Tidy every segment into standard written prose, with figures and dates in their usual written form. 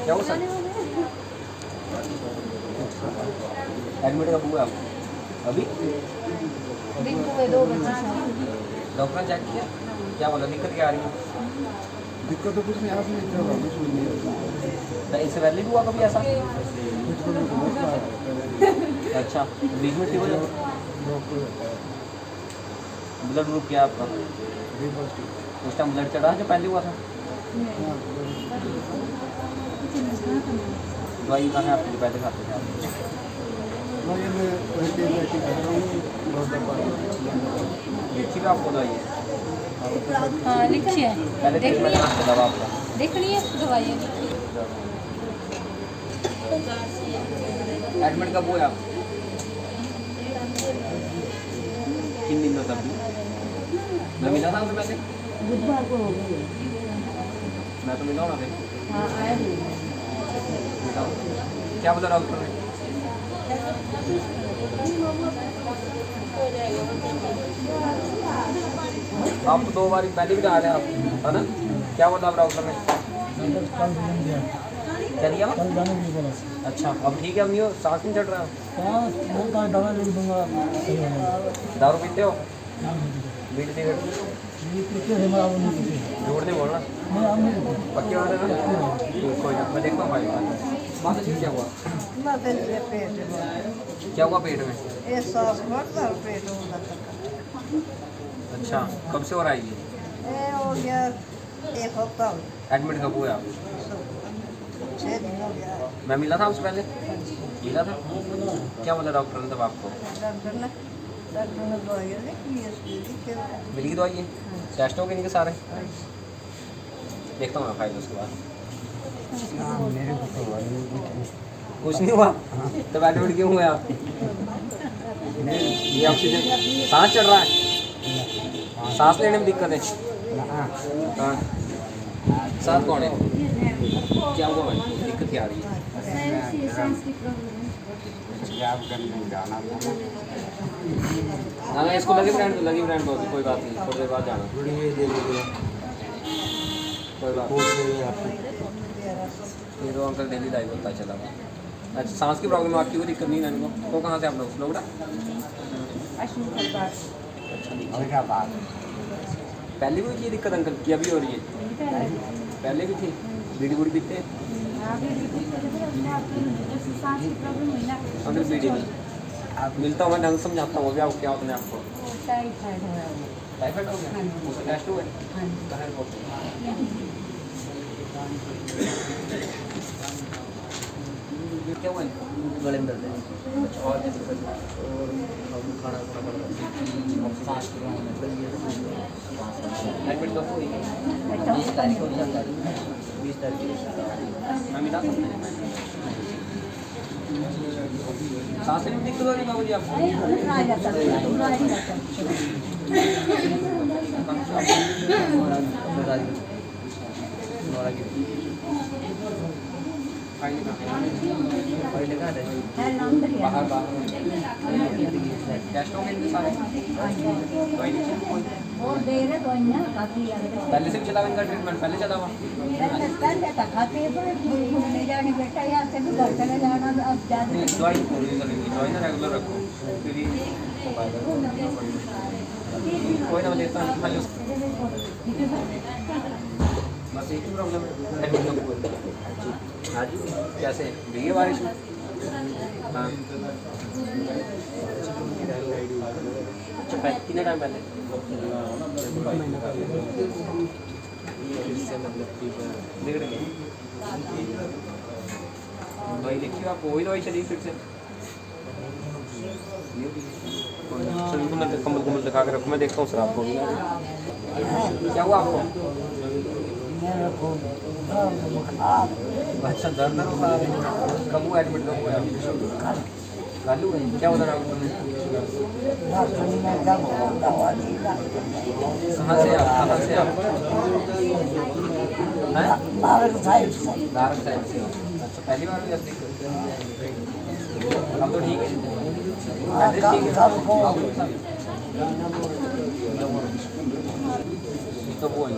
क्या हो sir? Admit कब हुआ आप? अभी दिन को 2 बजे शाम। डॉक्टर ने चेक किया, क्या बोला दिक्कत क्या आ रही है? दिक्कत तो कुछ नहीं, आप नहीं चल रहा, कुछ नहीं है। तो इससे पहले भी हुआ कभी ऐसा? अच्छा, बीच में ठीक हो जाए। ब्लड ग्रुप क्या है आपका? उस टाइम ब्लड चढ़ा जो पहले हुआ था? दवाई कहाँ है आपकी जो पहले खाते थे आप? लिखी भी आपको दवाई है? हाँ लिखी है, पहले देखनी ट्रीटमेंट है, कहाँ से दवा आपका? देखनी है दवाई। एडमिट कब हुए आप? किन दिन में तब? मैं मिला था उनसे पहले? बुधवार को हो गई। मैं तो मिला हूँ ना फिर। हाँ आया हूँ। बताओ क्या बोला डॉक्टर ने? आप तो 2 बार पहले भी आ रहे हैं आप, है ना? क्या बोला आप डॉक्टर ने? क्या दिया? अच्छा, अब ठीक है? अब नहीं हो, सांस नहीं चढ़ रहा? दारू पीते हो? बीड़ी सिगरेट? जोड़ नहीं बोलना, पक्की बात है ना? कोई ना, मैं देखता हूँ भाई। बात अच्छी क्या हुआ? क्या हुआ पेट में? अच्छा, कब से हो रहा है ये? हो गया 1 हफ्ता। एडमिट कब हुए आप? 6 दिन हो गया। मैं मिला था उससे पहले? मिला था? क्या बोला डॉक्टर ने तब आपको? डॉक्टर ने दवाइयाँ लिखी है, मिल गई दवाई? टेस्ट हो गए इनके सारे? देखता हूँ मैं फाइल उसके बाद। कुछ नहीं हुआ? तब एडमिट क्यों हुए आप? ये ऑक्सीजन सांस चढ़ रहा है? सांस लेने में दिक्कत है? हाँ। साथ कौन है? क्या हुआ भाई, दिक्कत क्या आ रही है? ना ना, इसको लगी ब्रांड दो, कोई बात नहीं, थोड़ी देर बाद जाना। कोई बात नहीं, ये तो अंकल डेली लाइव होता चला। अच्छा, सांस की प्रॉब्लम आपकी, कोई दिक्कत नहीं है इनको? तो कहाँ से आप लोग? लोगड़ा? पहले भी हुई ये दिक्कत अंकल की, अभी हो रही है? पहले भी थी? बीड़ी बूड़ी पीते हैं अंकल? बीड़ी नहीं मिलता हूँ मैं, ढंग समझाता हूँ। अभी आपको क्या होता है? आपको टाइफाइड हो गया? उसका टेस्ट हुआ है? क्या हुआ है? गले में दर्द है? अच्छा, और क्या दिक्कत है? और खाना पड़ रहा है? सांस की प्रॉब्लम है? एडमिट कब हुई? 20 तारीख को। 20 तारीख मैं मिला सकता हूँ? सांस लेने में दिक्कत हो रही है बाबू जी आपको? बाहर टेस्ट होंगे इनके सारे? पहले से भी चला इनका ट्रीटमेंट? पहले चला हुआ? दवाई दवाई ना रेगुलर रखो, फिर ही हो पाएगा। कोई ना, मैं देता हूँ खाली उसको। बस एक ही प्रॉब्लम है एडमिट कब हुए? हाँ जी, कैसे भीगी है बारिश में? हाँ। अच्छा, कितने टाइम पहले? बिगड़ गए? दवाई लिखी आपको, वही दवाई चली फिर से? कम्बल कुम्बल दिखा के रखो, मैं देखता हूँ सर आपको। क्या हुआ आपको? अच्छा, दर्द हो रहा है? कब हुआ एडमिट? कब हुआ? कल हुआ? क्या होता डॉक्टर ने? कहाँ से आप? दारक साइड से। अच्छा, पहली बार हुई असली? अब तो ठीक है? कब हुआ?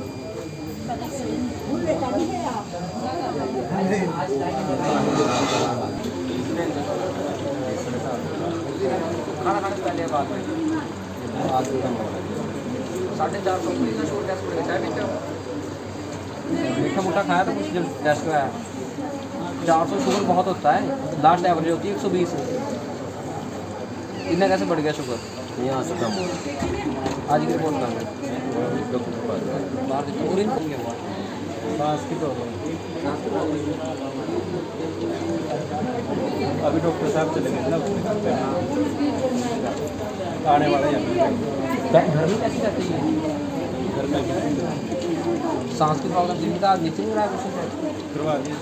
खाना खाने से पहले बात में 450 पुलिस का शोर टेस्ट पड़ेगा चाहे मीठा मुठा खाया तो कुछ जब टेस्ट कराया 400 शुगर बहुत होता है, लास्ट एवरेज होती है 120। इतना कैसे बढ़ गया शुगर? यहाँ से कम आज की रिपोर्ट कर रहे बाहर से और इनको क्या हुआ? सांस की प्रॉब्लम। अभी डॉक्टर साहब चले गए ना आने वाले हैं। घर में कैसे रहती है? घर में सांस की प्रॉब्लम थी तो आज नीचे नहीं रहा कुछ करवा दिए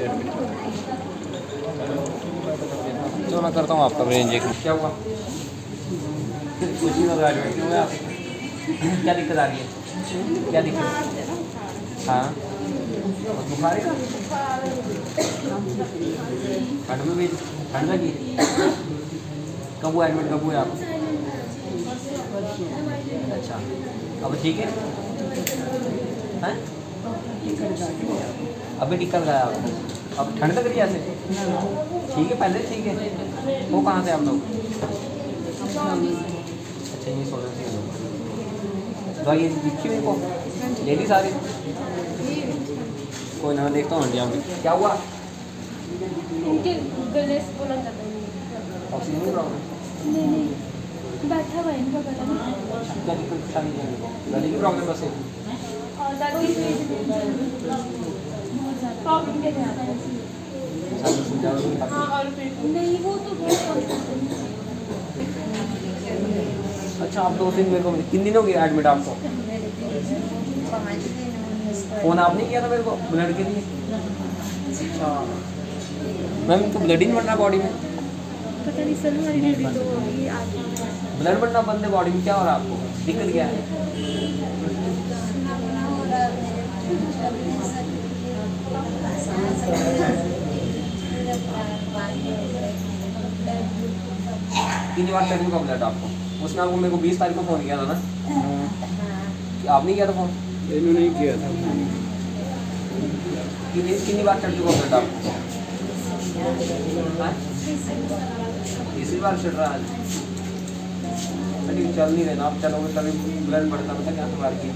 एडमिट। जो मैं करता हूँ आपका ब्रेन इंजेक्शन। क्या हुआ? कुछ नहीं लगा एडमिट क्यों हुआ? क्या दिक्कत आ रही है? क्या दिक्कत? हाँ बुखार है? ठंड में भी ठंड लगी? कब हुआ एडमिट? कब हुए आप? अच्छा अब ठीक है? हैं? अभी टिक्का लगाया आपको? अब ठंड लग रही है ऐसे? ठीक है पहले ठीक है। वो कहाँ से आप लोग? अच्छा ये सोच रहे थे दवाई ये दिखी मेरे को ले ली सारी? कोई ना देखता हूँ आंटी आपकी। क्या हुआ? इनके गले से बोला जाता है। ऑक्सीजन की प्रॉब्लम? नहीं बैठा हुआ है इनका गला में। क्या दिक्कत परेशानी है? गले की प्रॉब्लम बस है? और दादी प्रॉब्लम के ध्यान हाँ और फिर नहीं वो तो बहुत अच्छा आप 2 दिन मेरे को कितने दिन हो गए एडमिट आपको? 5 दिन फ़ोन आप नहीं किया था मेरे को ब्लड के लिए? अच्छा मैम इनको ब्लड ही नहीं बढ़ना बॉडी में? पता नहीं सर हमारी डेली तो ये आगे ब्लड बढ़ना बंद है बॉडी में, क्या हो रहा है आपको? दिक्कत क्या है? कितनी बार चढ़ चुका ब्लड आपको? उसने आपको मेरे को 20 तारीख को फ़ोन किया था ना? कि आप नहीं किया था फ़ोन? इन्होंने नहीं किया था। कितनी बार चढ़ चुका ब्लड आपको? तीसरी बार चढ़ रहा है। अरे चल नहीं रहे ना आप, चलोगे तभी ब्लड बढ़ता मतलब क्या बार की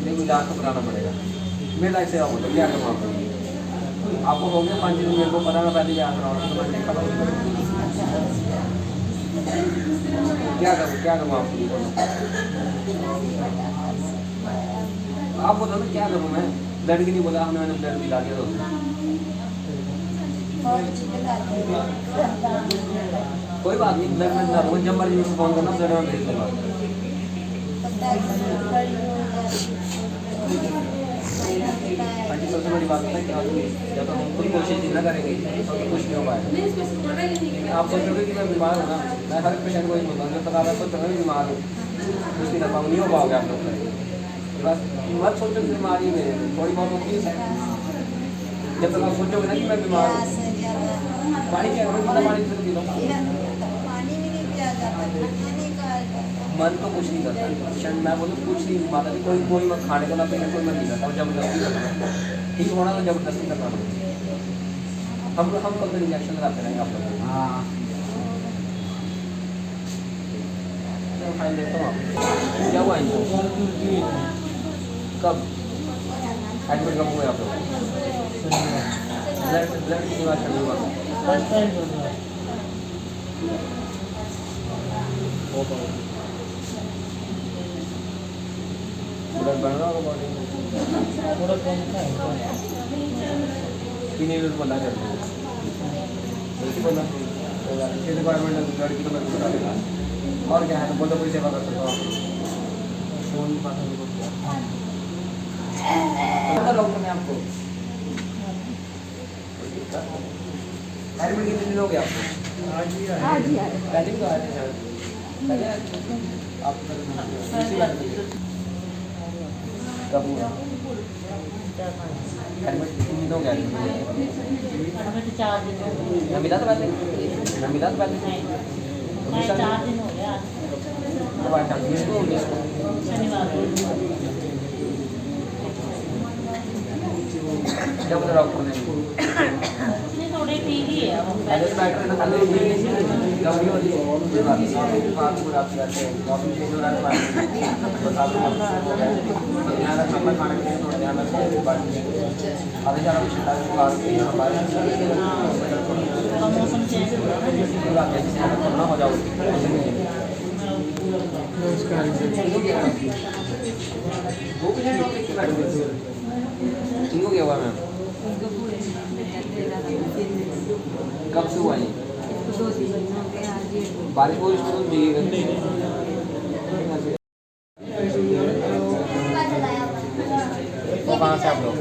देखो इलाज तो कराना पड़ेगा। मेरे लाइफ से आप बोलो क्या करूँ आपको हो गया 5 दिन मेरे को पता मैं पहले क्या कराऊँ क्या करूँ आप बोलो ना क्या करूँ मैं? ब्लड की नहीं बोला हमने, मैंने ब्लड दिला दिया तो कोई बात नहीं, ब्लड में दिला दूँगा जब मर्जी मुझे फ़ोन करना ब्लड में भेज दूँगा। आंटी सबसे बड़ी बात है कि जब तक हम खुद कोशिश नहीं करेंगे तो कुछ नहीं हो पाएगा। आप सोचोगे कि मैं बीमार हूँ ना, मैं हर पेशेंट को ही बोलता हूँ जब तक आप सोचोगे मैं बीमार हूँ कुछ नहीं कर पाऊँगा, नहीं हो पाओगे आप लोग। बस मत सोचो कि बीमारी मेरे थोड़ी बहुत होती है, जब तक आप सोचोगे ना कि मैं बीमार हूँ। पानी क्या करो, कितना पानी पी लो। मन तो कुछ नहीं करता, मैं बोलूँ कुछ नहीं बात है, कोई मत खाने को ना पीने कोई मन नहीं करता और जबरदस्ती करना ठीक होना तो जबरदस्ती करना हम कब तक इंजेक्शन लगाते रहेंगे आप लोग? हाँ फाइन देखता हूँ आप क्या हुआ इनको? कब एडमिट कब हुए आप लोग? ब्लड कितनी बार चढ़ हुआ? ब्लड बढ़ रहा होगा बॉडी में नहीं बोला करते बोला इसी डिपार्टमेंट में ब्लड की तो मैं बता देगा और क्या है तो बोलो कोई सेवा कर सकता हूँ फोन डॉक्टर ने आपको एडमिट कितने दिन हो गए आपको? आज ही आए पहले भी तो आए थे शायद आप कब हुआ एडमिट कितने दिन हो गया? हमें तो 4 दिन हो गए। न मिला था पहले? नहीं 4 दिन हो गया। कब आया था? 20 को 19 को शनिवार को क्या बोला डॉक्टर ने? नहीं थोड़े ठीक ही है वो पहले तो डॉक्टर ने खाली गंभीर होती है ये बात को रात करते हैं मौसम चेंज हो रहा है बता दो ध्यान रखना अपना खाने के लिए थोड़ा ध्यान रखना आधे ज़्यादा कुछ बात नहीं है हमारे मौसम चेंज हो रहा है ना हो जाओ ठीक हो गया हुआ मैम कब से हुआ ये बारिश हो इसको तो तो कहाँ से आप लोग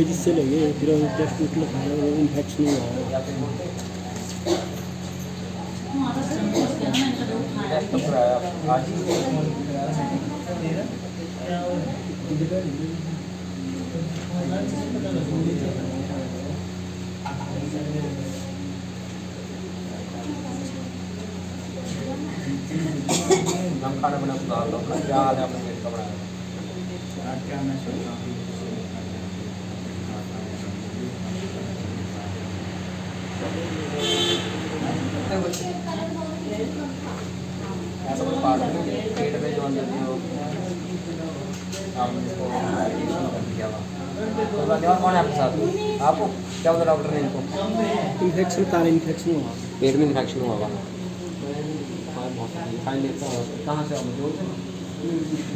जिससे लगे फिर टेस्ट उठ लगाया वो इन्फेक्शन हुआ हम खाना बना सुधार लो क्या हाल है आपने पेट का बनाया ऐसा कुछ बात नहीं पेट में जो अंदर जो आपने इसको कर दिया हुआ तो बात और कौन है आपके साथ आपको क्या बोला डॉक्टर ने इनको इन्फेक्शन कारण इन्फेक्शन हुआ पेट में इन्फेक्शन हुआ हुआ फाइन लेता हूँ कहाँ से आओ जोर से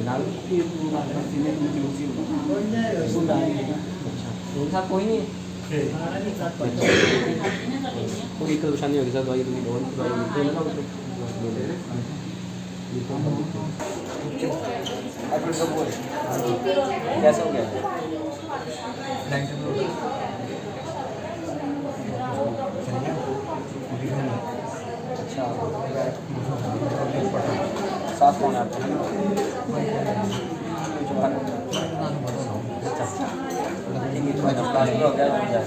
नाल अच्छा कोई नहीं कोई परेशानी होगी सर दवाई दूँगी कैसा हो गया अच्छा साथ कौन है आपके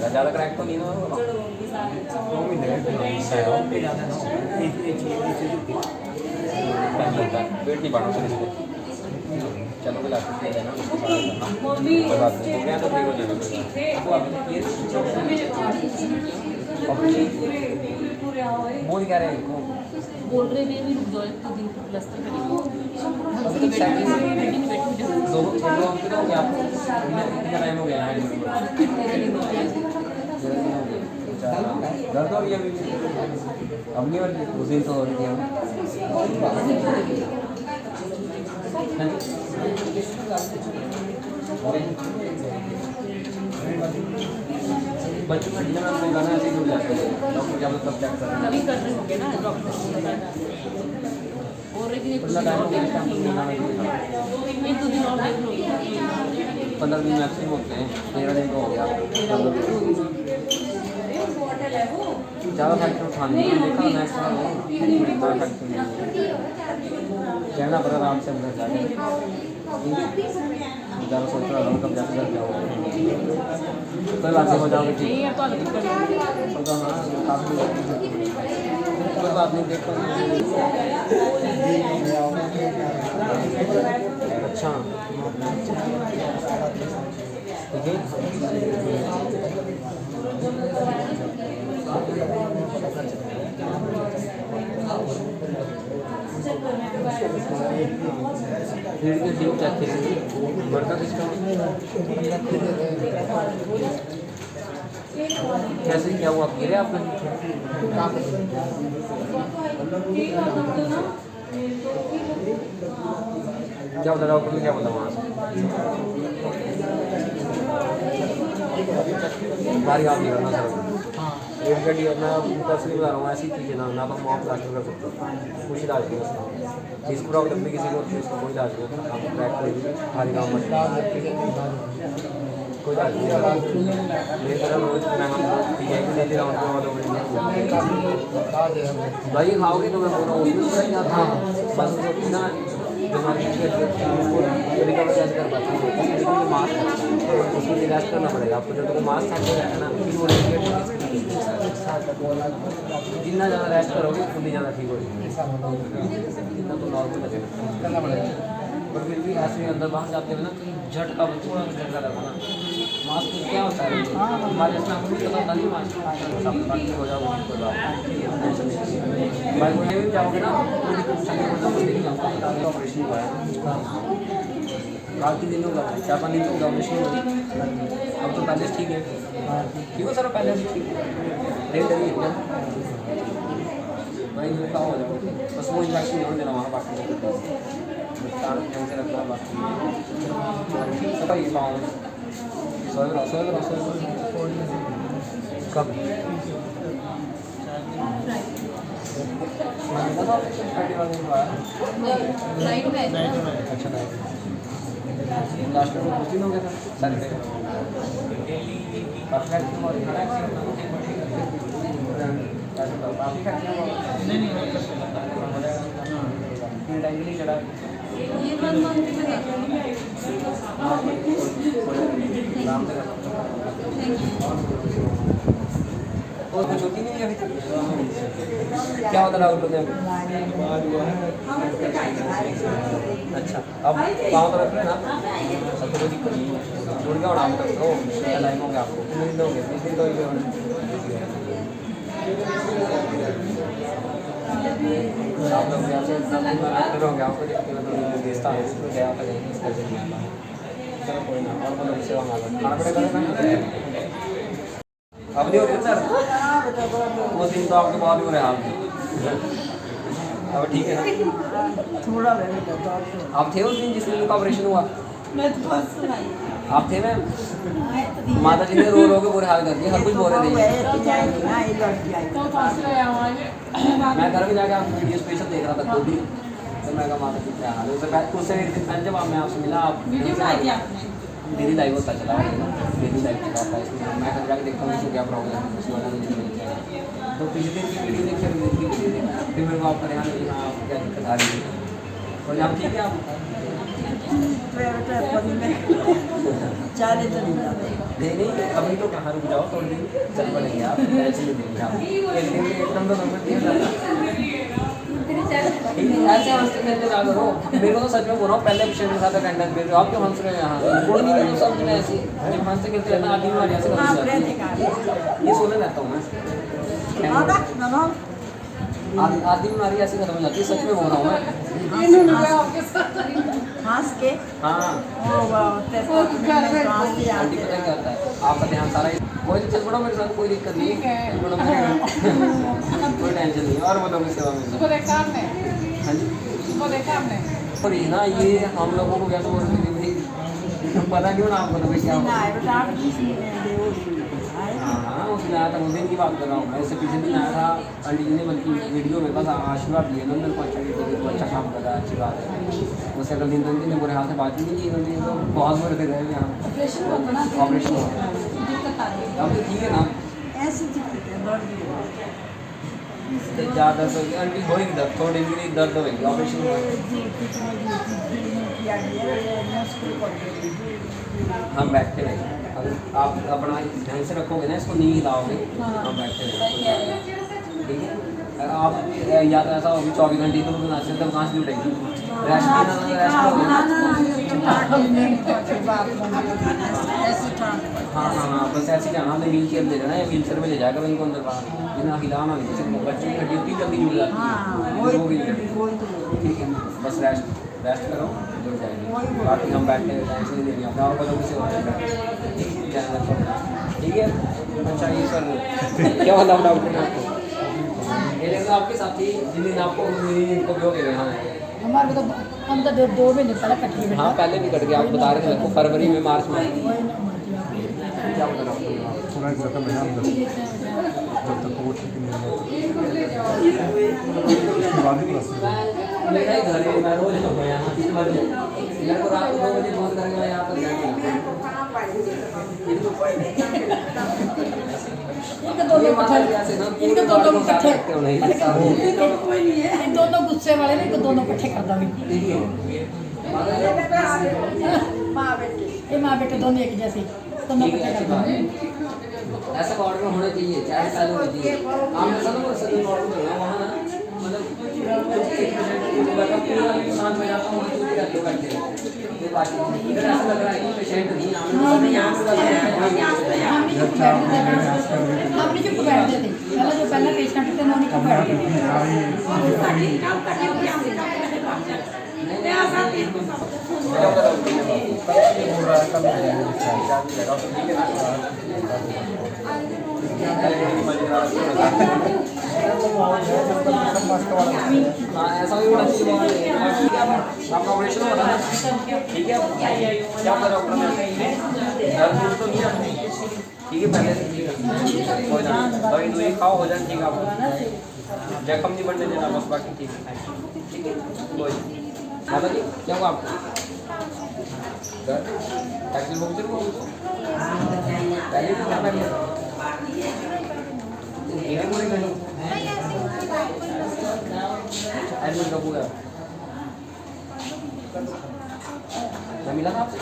ज़्यादा क्रैक तो नहीं ना वेट नहीं बढ़ा सर इसको चलो कोई लास्ट ले लेना उसके बाद करना कोई बात नहीं हो गया तो ठीक हो जाएगा तो आप ये बोल क्या रहे हैं बोल रहे हैं भी रुक जाओ एक तो दिन प्लस्तर करेंगे अभी तो सेकंड दो हफ्ते हो गए आपको कितना टाइम हो गया यहाँ दर्द हो रही है अभी अब नहीं हो रही उस दिन तो हो रही थी बच्चों का डिनर में गाना ऐसे ही जुड़ जाते हैं डॉक्टर क्या मतलब चेक कर रहे हैं अभी कर रहे होंगे ना डॉक्टर और एक कितना टाइम हो गया इस टाइम एक दो दिन और देख लो 15 दिन मैक्सिमम होते हैं 13 दिन का हो गया 15 दिन ज़्यादा फैक्टर उठाने नहीं देखा नेक्स्ट वाला कोई फैक्टर नहीं कहना पड़ा आराम से अंदर जाके ज़्यादा सोच रहा हूँ कब जाके घर जाओगे कोई बात नहीं हो जाओगे ठीक नहीं तो अलग कर होगा हाँ काफ़ी कोई बात नहीं देखो अच्छा ठीक है रीढ़ की हड्डी चेक कीजिए बढ़ता किसका कैसे क्या हुआ गिरे आपने क्या बता डॉक्टर ने क्या बोला वहाँ से बारी आप नहीं करना सर रीढ़ की हड्डी मैं पर्सनली बता रहा हूँ ऐसी चीज़ें ना ना तो हम आप प्लास्टर कर सकते हो कुछ इलाज नहीं है इसको प्रॉब्लम भी किसी को इसको कोई इलाज नहीं होता आप ट्रैक करेगी भारी काम मत कोई इलाज नहीं मेरी तरह रोज मैं हम लोग पी आई के साथ पहले राउंड में वालों में भाई खाओगे तो मैं बोल रहा हूँ उसमें सही आता है बस ना बीमारी रिकवर कैसे कर पाते हैं उसमें मास्क उसमें रेस्ट करना पड़ेगा आपको जब तक मास्क साथ में रहना फिर वो जितना ज़्यादा रेस्ट करोगे उतनी ज़्यादा ठीक होगी जितना तो नॉर्मल करना पड़ेगा पर फिर भी ऐसे अंदर बाहर जाते हुए ना कहीं झटका थोड़ा सा झटका लगा ना मास्क क्या होता है हमारे इसमें हमको भी पता नहीं मास्क बाकी हो जाओ भाई वो भी जाओगे ना ऑपरेशन हुआ है काफ़ी दिन होगा 4-5 दिन होगा ऑपरेशन हुआ अब तो पहले ठीक है ठीक है सर पहले से ठीक है रेट है भाई का हो जाओ बस वो इंजेक्शन नहीं देना वहाँ बाकी ढंग से रखना बाकी सफाई पाँव सोए कब नाइट में अच्छा लास्ट में कुछ दिन हो गया था सर परफेक्ट नहीं चढ़ा ये 1 मंथ में और कुछ होती नहीं है अभी तक क्या होता डाउट होते हैं अच्छा अब पाँव तो रख लेना सब कोई दिक्कत नहीं है जुड़ गया और आप तक तो लाइन होंगे आपको कितने दिन दोगे 20 दिन दोगे आप लोग यहाँ से होंगे आपको देता है इसमें गया था कहीं इस करके नहीं आता चलो कोई ना और मतलब सेवा मांगा खाना पड़ेगा ना अब नहीं हो रही सर वो दिन तो आपके बाद हो रहे हाल अब ठीक है ना थोड़ा आप थे उस दिन जिस दिन का ऑपरेशन हुआ मैं तो बस सुनाई आप थे मैम माता जी ने रो रो के बुरे हाल कर दिए हर कुछ बोल रहे थे मैं घर में जाके आपकी वीडियो स्पेशल देख रहा था खुद ही तो मैं कहा माता जी क्या हाल है उससे एक दिन पहले जब मैं आपसे मिला आप डेली लाइव होता चला डेली लाइव चला होता है इसमें मैं घर जाकर देखता हूँ इसको क्या प्रॉब्लम है उसी वाला मुझे मिल जाएगा तो पिछले दिन की वीडियो देखी फिर मेरे को आपका ध्यान नहीं हाँ क्या दिक्कत आ रही है और आप ठीक है आप चाले तो नहीं जाते नहीं अभी तो कहाँ रुक जाओ थोड़ी दिन चल पड़ेंगे आप ऐसे ही देंगे आप एक दिन में एकदम तो नंबर दिया जाता ऐसे हंसते खेलते ना करो मेरे को तो सच में बोल रहा हूँ पहले पेशेंट के साथ अटेंडेंस भेज रहे हो आप क्यों हंस रहे हो यहाँ कोई नहीं नहीं समझ में ऐसी जब हंसते खेलते रहना आधी बीमारी ऐसे कर ये सोने रहता हूँ मैं आधी बीमारी ऐसे खत्म हो जाती है सच में बोल रहा हूँ मैं हंस के हाँ आंटी पता क्या होता है आपका ध्यान सारा कोई चल पड़ो मेरे साथ कोई दिक्कत नहीं है कोई टेंशन नहीं और बोलो मेरी सेवा में हाँ जी और ये ना ये हम लोगों को कैसे बोल रही थी पता क्यों ना आपको तो क्या हाँ उसमें आया था उस दिन की बात कर रहा हूँ मैं इससे पिछले दिन आया था आंटी जी ने बल्कि वीडियो में बस आशीर्वाद दिए नंदन को अच्छा तो अच्छा काम कर रहा है अच्छी बात है उससे अगले दिन ने बुरे हाथ से बात नहीं की नंदन तो बहुत बुरे थे गए यहाँ ऑपरेशन हुआ अब तो ठीक है ना ज़्यादा तो आंटी होगी दर्द थोड़ी दिन के लिए दर्द होगी ऑपरेशन हुआ हम बैठते रहेंगे आप अपना ध्यान से रखोगे ना इसको नहीं हिलाओगे हम बैठते रहेंगे ठीक है आप या तो ऐसा होगी 24 घंटे तो ना चलते कहाँ से जुटेगी रेस्ट हाँ बस ऐसे जाना हमें व्हील चेयर दे देना या व्हील चेयर में ले जाएगा इनको अंदर बाहर बिना हिलाना नहीं किसी बच्चों की हड्डी उतनी जल्दी जुड़ जाती है ठीक है बस रेस्ट करो जुड़ जाएगी बाकी हम बैठे टेंशन नहीं लेंगे अपने और बच्चों से ठीक है अच्छा ये सर क्या बोला डॉक्टर ने आपको ये देखो आपके साथी जिन दिन आपको इनको भी हो गए हाँ हमारे तो हम तो 2 महीने पहले कट गए हाँ पहले भी कट गया आप बता रहे थे मेरे को फरवरी में मार्च में क्या बता रहा हूँ पूरा एक रकम है अंदर जब तक वो ठीक नहीं होगा मेरा ही घर है मैं रोज आता हूँ यहाँ मेरे को रात को 2 बजे फोन करके मैं यहाँ पर इनके दोनों इकट्ठे कोई नहीं है दोनों गुस्से वाले ने दोनों इकट्ठे कर देंगे ये माँ बेटे दोनों एक जैसे दोनों इकट्ठे कर देंगे ऐसा वार्ड में होना चाहिए, चाहे साल में चाहिए। आमने सालों में सभी वार्ड में होना वहाँ ना मतलब पूरा इंसान में जाता हूँ तो क्या लोग करते हैं ये बात इधर ऐसा लग रहा है कि पेशेंट नहीं आमने हमने चुप बैठते थे पहले जो पहले पेशेंट थे उन्होंने चुप बैठते ऐसा भी होना चाहिए। आपका ऑपरेशन हो रहा है, ठीक है? क्या होता है डॉक्टर ने? दर्द तो नहीं है, ठीक है? पहले हो जाए, दवाई दवाई खाओ, हो जाए, ठीक है? आपको जख्म नहीं बढ़ने देना, बस बाकी ठीक है, ठीक है? कोई माता जी क्या हुआ आपको? टैक्सी बुक करो पहले क्या कर लिया? ये पूरे कहीं एडमिट कब हुआ? मैं मिला था आपसे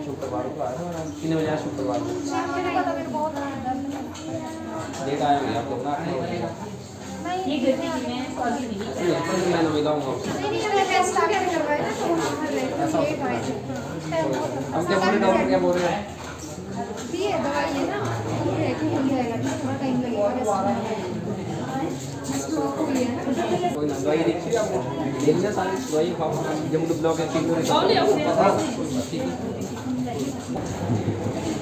शुक्रवार को आया था, कितने बजे आया शुक्रवार को? डेट आया हुआ आप लोग ना? ये गलती की मैं सॉरी नहीं मैं ना मिलाऊंगा ऐसा हम क्या बोल रहे डॉक्टर क्या बोल रहे हैं? कोई ना दवाई देखिए आपको देखिए सारी दवाई खाओ जब मुझे ब्लॉक है ठीक है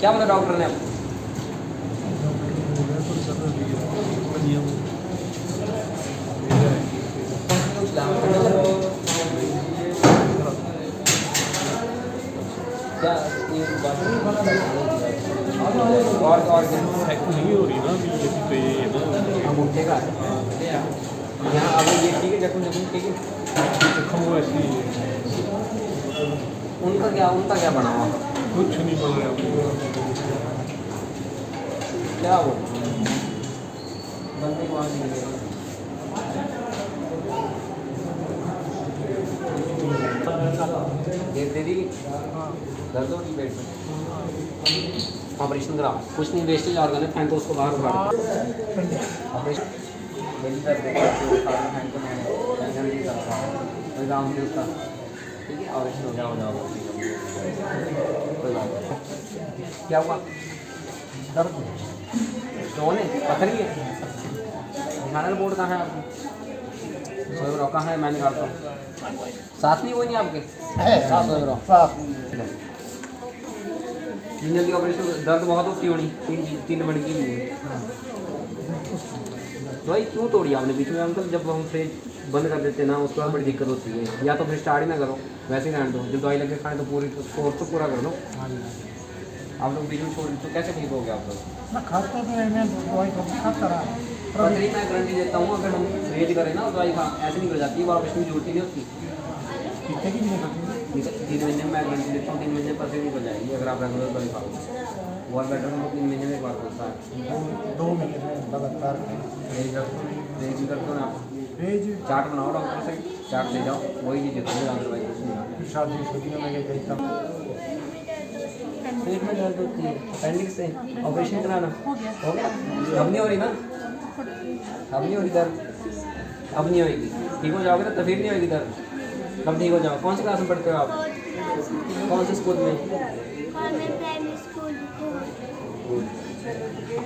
क्या बोला डॉक्टर ने आपको? क्या ये बात और नहीं हो रही ना अभी ये पे ना हम उठेगा यहाँ अब ये ठीक है जख्म ठीक है जख्म हुआ इसलिए उनका क्या बना हुआ कुछ नहीं बोल रहे क्या वो बंदे को आगे दे दी दर्द हो रही पेट में ऑपरेशन करा कुछ नहीं वेस्टेज ऑर्गन है फैन तो उसको बाहर उठा ऑपरेशन गाँव में उसका ठीक है ऑपरेशन हो जाओ कोई बात नहीं क्या हुआ दर्द स्टोन है पत्थर ही है दिखाना रिपोर्ट कहाँ है आपकी सोए कहाँ है मैं निकालता हूँ साथ नहीं हुई नहीं आपके साथ सोए जल्दी ऑपरेशन दर्द बहुत होती होनी 3 मिनट की भी दवाई क्यों तोड़ी आपने बीच में अंकल? जब हम फ्रिज बंद कर देते हैं ना उसके बाद बड़ी दिक्कत होती है, या तो फिर स्टार्ट ही ना करो वैसे ही रहने दो, जब दवाई लगे खाएं तो पूरी कोर्स तो पूरा कर लो। आप लोग बीच में छोड़ तो कैसे ठीक हो गया आप लोग? खाता तो है मैं दवाई खाता रहा पथरी मैं गारंटी देता हूँ अगर हम फ्रिज करें ना दवाई ऐसे निकल जाती है, वापस में जरूरत नहीं होती। 3 महीने में मैं गारंटी देता हूँ 3 महीने में पथरी निकल जाएगी अगर आप रेगुलर दवाई खाओगे। बहुत बेटर हम 3 महीने में एक बार होता है 2 महीने में लगातार रेज करते हो ना आप भेज चार्ट बनाओ डॉक्टर से, चार्ट ले जाओ वही चीज़ होती है दवाई शादी शुदियों में गई था पेट में दर्द होती है अपेंडिक्स से ऑपरेशन कराना हो गया अब नहीं हो रही ना, अब नहीं हो रही दर्द, अब नहीं होगी ठीक हो जाओगे तो फिर नहीं होगी दर्द, अब ठीक हो जाओ। कौन सी क्लास में पढ़ते हो आप? कौन से स्कूल में?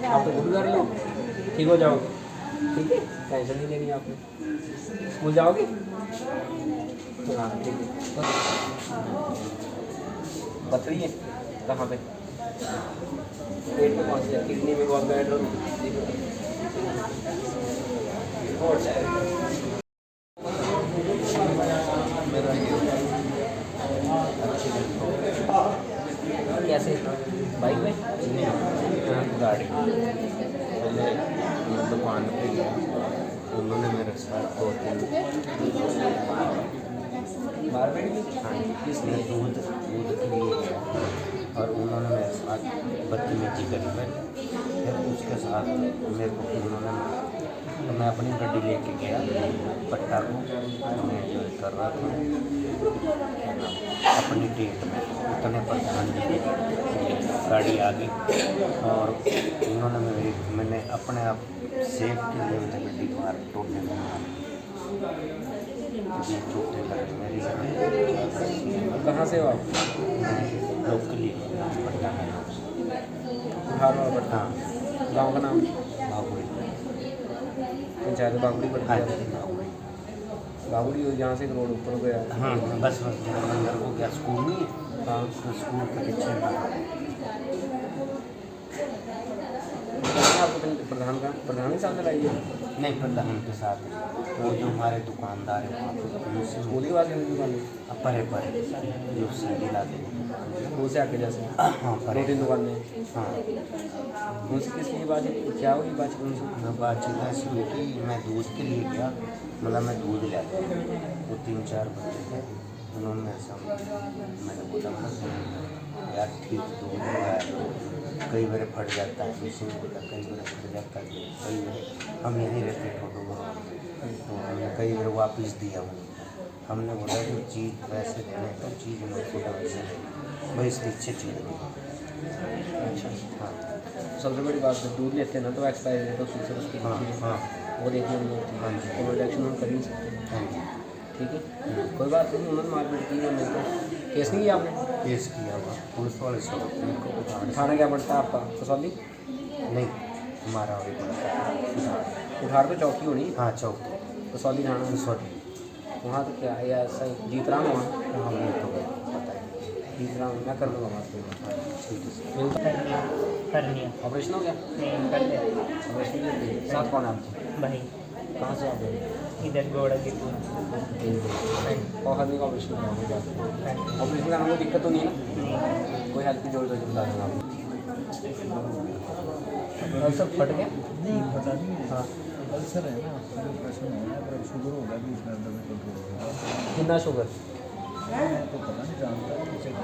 आप तो खुद कर लो ठीक हो जाओगे, ठीक है टेंशन नहीं लेनी आपने। स्कूल जाओगे? हाँ ठीक है। पथरी है कहाँ पे? पेट में कौन सी है? किडनी में बहुत बैड हो कैसे बाइक में गाड़ी पहले दुकान पे गया उन्होंने मेरे साथ 2-3 मारपीट की। हाँ किसने? दूध के लिए और उन्होंने मेरे साथ बदतमीजी करी पहले, फिर उसके साथ मेरे को उन्होंने तो मैं अपनी गाड़ी लेके गया पट्टा को, मैं जो कर रहा था अपनी डेट में उतने पर ध्यान दी गाड़ी आ गई और उन्होंने मैंने अपने आप सेफ के लिए मुझे गड्डी मार टोटने में जी चोटें लगी मेरी जान। कहाँ से हो आप? मैं लोकली पट्टा में बिहार में पटना। हाँ गाँव का नाम? बाबुड़ी। पंचायत बागुड़ी पड़ती हाँ है। जी बाबुड़ी। बागुड़ी हो जहाँ से एक रोड ऊपर गया। हाँ बस अंदर को क्या स्कूल नहीं है? हाँ। तो स्कूल के पीछे का आपको प्रधान के सामने लाई है? नहीं प्रधान के साथ वो जो हमारे दुकानदार है वहाँ पे उनसे स्कूल की बात है दुकान? परे परे जो सैंडी लाते हैं स्कूल से आके जैसे हाँ परे 2-3 दुकान में। हाँ। उनसे किसकी बात क्या हुई बात उनसे? मैं बातचीत ऐसी हुई कि मैं दूध के लिए गया, मतलब मैं दूध ले आया, वो 3-4 बच्चे थे, उन्होंने मेरे सामने मैंने बोला यार ठीक दूध लगाया तो कई बार फट जाता है मशीन होता, कई बार फट जाता है, कई बार हम यहीं रहते फोटो तो हमने कई बार वापस दिया उन्हें। हमने बोला कि चीज़ पैसे देने तो चीज़ में फोटो वैसे भाई इसकी अच्छी चीज़ नहीं। अच्छा। हाँ सबसे बड़ी बात है दूध लेते हैं ना तो एक्सपायरी डेट होती है उसकी। हाँ हाँ वो देखने में होती है। हाँ जी। तो प्रोटेक्शन हम कर नहीं सकते। हाँ जी। ठीक है कोई बात नहीं। उन्होंने मारपीट की मेरे को केस नहीं किया आपने? केस किया हुआ पुलिस वाले सब मेरे को उठाने थाना क्या पड़ता है आपका? कसौली? नहीं हमारा अभी पड़ता उठाड़ तो चौकी होनी। हाँ चौकी कसौली थाना सॉरी वहाँ तो क्या है या ऐसा ही जीत रहा हूँ वहाँ? हाँ ये तो पता है। जीत रहा हूँ मैं कर दूँगा बात हाँ ठीक है सर। मिलता कर लिया ऑपरेशन हो गया? नहीं कर लिया ऑपरेशन कर दिया। साथ कौन है आपके? भाई कहाँ से आप गए? इधर गोड़ा के पूल बहुत आदमी का ऑपरेशन हुआ हो गया। ऑपरेशन करने में कोई दिक्कत तो नहीं है ना? कोई हेल्प की जरूरत है बता देना आप। सब फट गया? नहीं पता नहीं है। हाँ अल्सर है ना, ऑपरेशन है ना, पर शुगर होगा भी इसमें अंदर में कंट्रोल होगा। कितना शुगर? मैं तो पता नहीं जानता चेक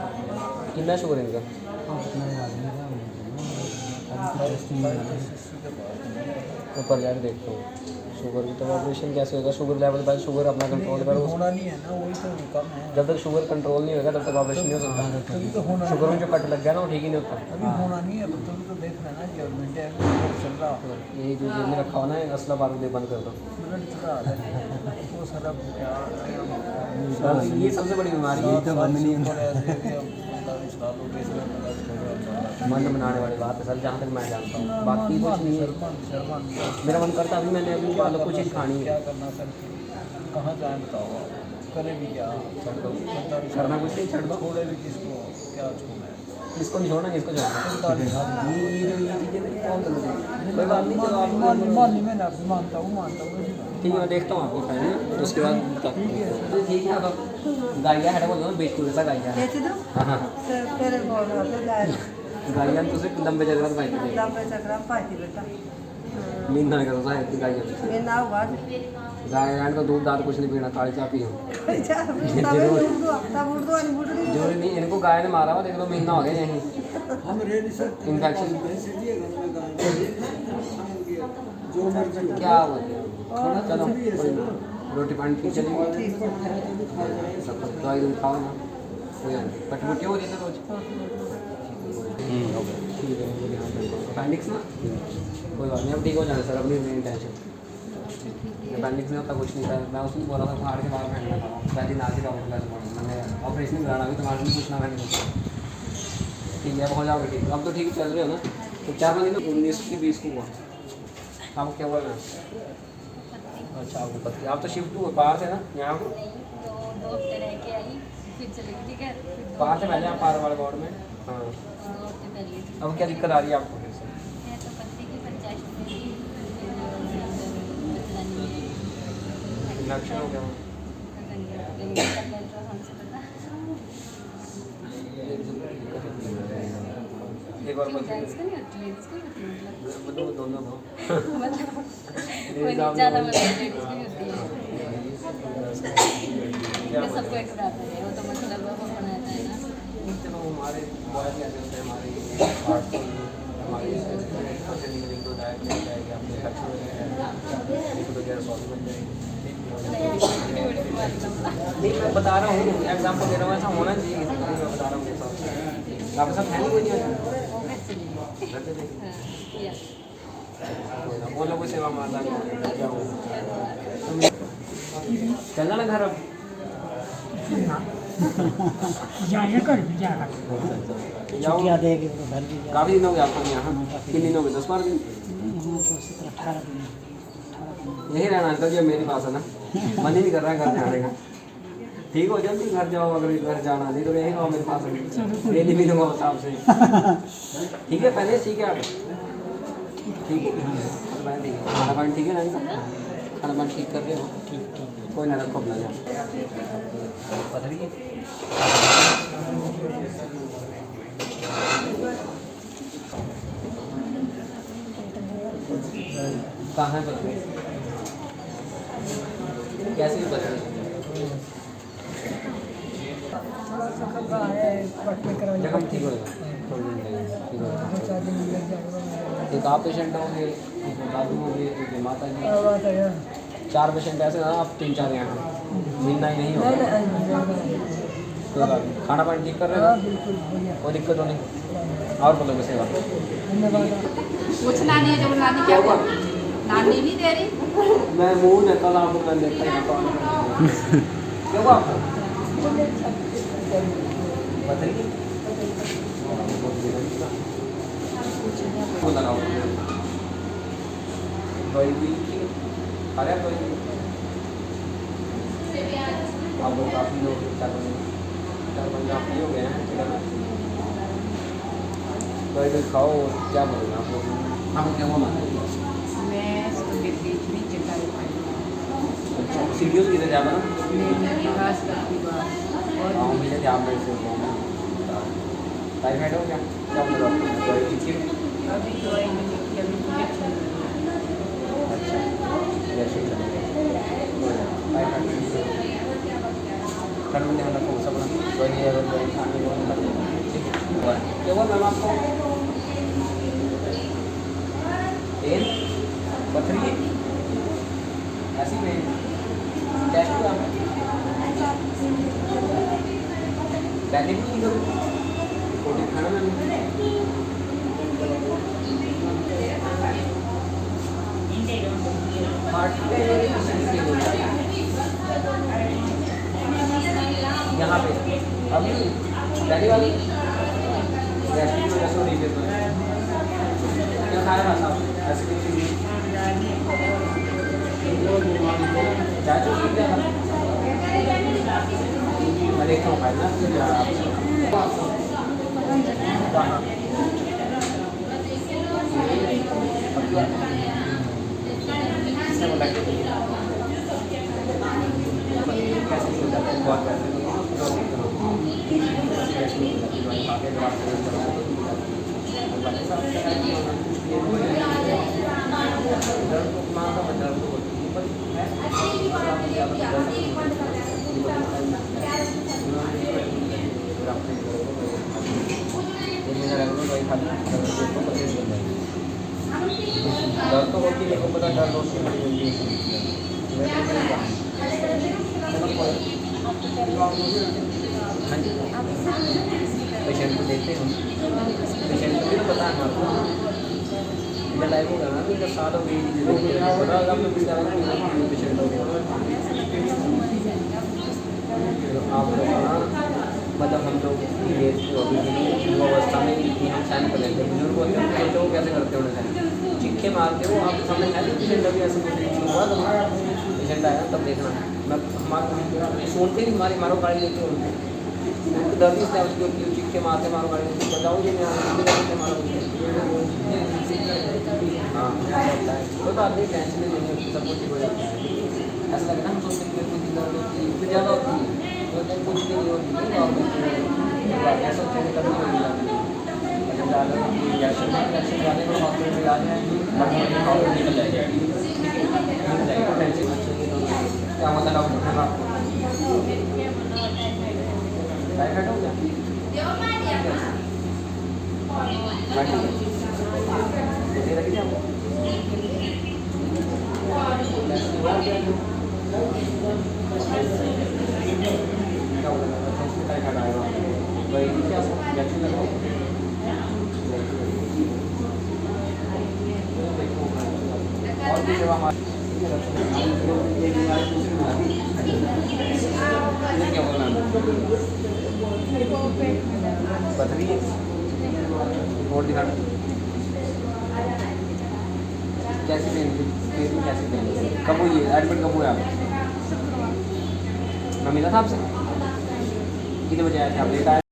कितना शुगर है इनका? ऊपर जाकर देखता हूँ शुगर की। तो ऑपरेशन कैसे होगा? शुगर लेवल पर शुगर अपना कंट्रोल करो। होना नहीं है ना, वही तो कम है। जब तक शुगर कंट्रोल नहीं होगा तब तक ऑपरेशन नहीं हो सकता। तभी तो होना शुगर में जो कट लग गया ना वो ठीक ही नहीं होता। अभी होना नहीं है, तो तभी तो देख लेना कि गवर्नमेंट है चल रहा है। यही जो जेब में रखा हो ना असला बारूद बंद कर दो। ब्लड चढ़ा है वो सारा ये सबसे बड़ी बीमारी है। तो बंद नहीं होता। मन बनाने वाली बात है सर, जहाँ तक मैं जानता हूँ। बाकी कुछ नहीं है। मेरा मन करता अभी मैंने अपनी बालों को चीज़ खानी क्या है। करना सर, कहाँ जाए बताओ आप? करे भी क्या? छोड़ दो करना कुछ नहीं, छोड़ दो। छोड़े भी किसको, क्या छोड़ना है? इसको नहीं छोड़ना, इसको छोड़ना। ये चीज़ें कौन करना? कोई बात नहीं, चलो आप मानी मैं ना मानता हूँ ठीक है। मैं देखता हूँ आपको फाइनल, उसके बाद बताता हूँ। ठीक है अब गाइया है बोलो बेच टूर सा गाइया। हाँ हाँ गाइया तो सिर्फ लंबे जगह पर पाई नींद ना करो साहब गाइया गाय तो दूध दाद कुछ नहीं पीना, काली चाय पियो। जरूरी नहीं, इनको गाय ने मारा हुआ देख लो, महीना हो गया यहीं इन्फेक्शन। क्या हो गया? चलो कोई ना, रोटी पानी ठीक चलेगी। सब कुछ दवाई दूध खाओ ना, कोई पटमुटी हो रही है रोज। ठीक है अपेंडिक्स ना कोई बात नहीं, अब ठीक हो जाना सर, अपनी मेन टेंशन। अपेंडिक्स नहीं होता कुछ नहीं था। मैं उसने बोला था फाड़ के बाहर फेंकना था, पहले ना ही डॉक्टर मैंने ऑपरेशन कराना भी तुम्हारे से पूछना मैंने सोचा। ठीक है अब हो जाओगे ठीक, अब तो ठीक चल रहे हो ना? तो 4 महीने 19 की 20 को हुआ आपको क्या हुआ ना? अच्छा आपको पता, आप तो शिफ्ट हुए बाहर से ना यहाँ को? 2 हफ्ते रह के आई फिर चले गई। ठीक है बाहर से पहले आप पार वाले वार्ड में। हाँ 2 हफ्ते पहले अब क्या दिक्कत आ रही है आपको फिर से? मैं तो पत्ते की पंचायत में थी, इन्फेक्शन हो गया एक बार जेंट्स को नहीं होती, लेडीज को होती है मतलब दोनों दो मतलब वो ज़्यादा मतलब लेडीज को नहीं होती है। सबको एक बराबर है वो तो मतलब वो बनाता है ना। चलो हमारे बॉयज कहते होते हैं हमारे हार्ट को हमारे तो डायट मिल जाएगी आपके खर्च हो जाएगा सॉल्व बन जाएगी। नहीं मैं बता रहा हूँ एग्जाम्पल दे रहा हूँ ऐसा होना चाहिए किसी को मैं बता रहा हूँ साथ आपके साथ है नहीं कोई नहीं वो लोगों को सेवा मारना क्या हो चलना ना घर अब छुट्टियाँ देगी तो घर भी काफ़ी दिन हो गए आपको यहाँ कितने दिन हो गए 10-12 दिन तो 18 दिन यही रहना अंकल जी मेरे पास है ना मन ही नहीं कर रहा है घर जाने का। ठीक हो जल्दी घर जाओ अगर घर जाना नहीं तो यही रहो मेरे पास डेली मिलूंगा बस आपसे। ठीक है पहले ठीक है आप ठीक है खाना पानी ठीक है ना खाना पानी ठीक कर रहे हो कोई ना रखो अपना जाओ पथरी कहाँ है पथरी कैसे भी पथरी जब हम ठीक होगा थोड़ी दिन लगेगा ठीक होगा एक आप पेशेंट होंगे एक दादू होंगे एक माता जी 4 पेशेंट ऐसे ना आप 3-4 यहाँ मिलना ही नहीं होगा। खाना पानी ठीक कर रहे हो कोई दिक्कत हो नहीं और बोलो सेवा कुछ नानी है जब नानी क्या हुआ नानी नहीं दे रही मैं मुँह देखा था आपको मैं देखता ही क्या हुआ आपको पथरी वो लगाओ दवाई भी अरे कोई आप लोग काफ़ी लोग 4-5 फ्री हो गए हैं दवाई तो खाओ क्या बोलेंगे आप लोग आपको क्या बोला सीरियस किधर जा रहा मुझे ध्यान में से टाइफाइड हो क्या क्या बोला दवाई ठीक है अच्छा जैसे टाइफाइड ठंड में रखो सब दवाई क्या हुआ मैम आपको पेन पथरी ऐसी पेन कैसे हुआ पहले भी नहीं करो प्रोटीन खाना मैंने यहाँ पे अभी पहली वाली गैस्ट्रिक में जैसे नहीं देते क्या खाया था साहब एसिडिटी चाय तो पी लिया था मैं देखता हूँ खाया ना दर्द तो होती है पता दर्द होती है पेशेंट को देखते हैं पेशेंट को भी तो पता है आपको इधर लाइव होगा ना इधर साल हो गई पता होगा आपको पेशेंट हो गया आप लोग ना मतलब हम लोग ये अवस्था में कि हम साइन कर लेते हैं बुजुर्ग होते हैं तो वो कैसे करते हैं चिक्के मारते हो आपके सामने है पेशेंट अभी ऐसे हुआ तो पेशेंट आया तब देखना मैं हमारे सुनते ही हमारी मारो गाड़ी लेते हो उनको दर्द इसलिए उसकी चिक्के मारते मारो गाड़ी लेते बताओ ये मारो हाँ तो बात नहीं टेंशन नहीं लेनी सब कुछ ठीक हो जाता है ऐसा लगता है हम सोचते हैं कुछ दर्द होती है फिर ज़्यादा होती है तो कुछ भी नहीं होती ऐसा चेंज करनी होगी रिएक्शन वाले को हॉस्पिटल में आ जाएंगे निकल जाएगी टेंशन क्या मतलब डॉक्टर आपको टाइफाइड हो गया बैठिए। ये रखिए आपको। क्या बोला था? टाइफाइड आएगा। वही क्या वैक्सीन लगाओ। और भी सेवा हमारी क्या बोलना पथरी रिपोर्ट दिखा कैसी पेन कैसी पेन कब हुई है एडमिट कब हुआ आप मैं मिला था आपसे कितने बजे आए थे आप लेट आए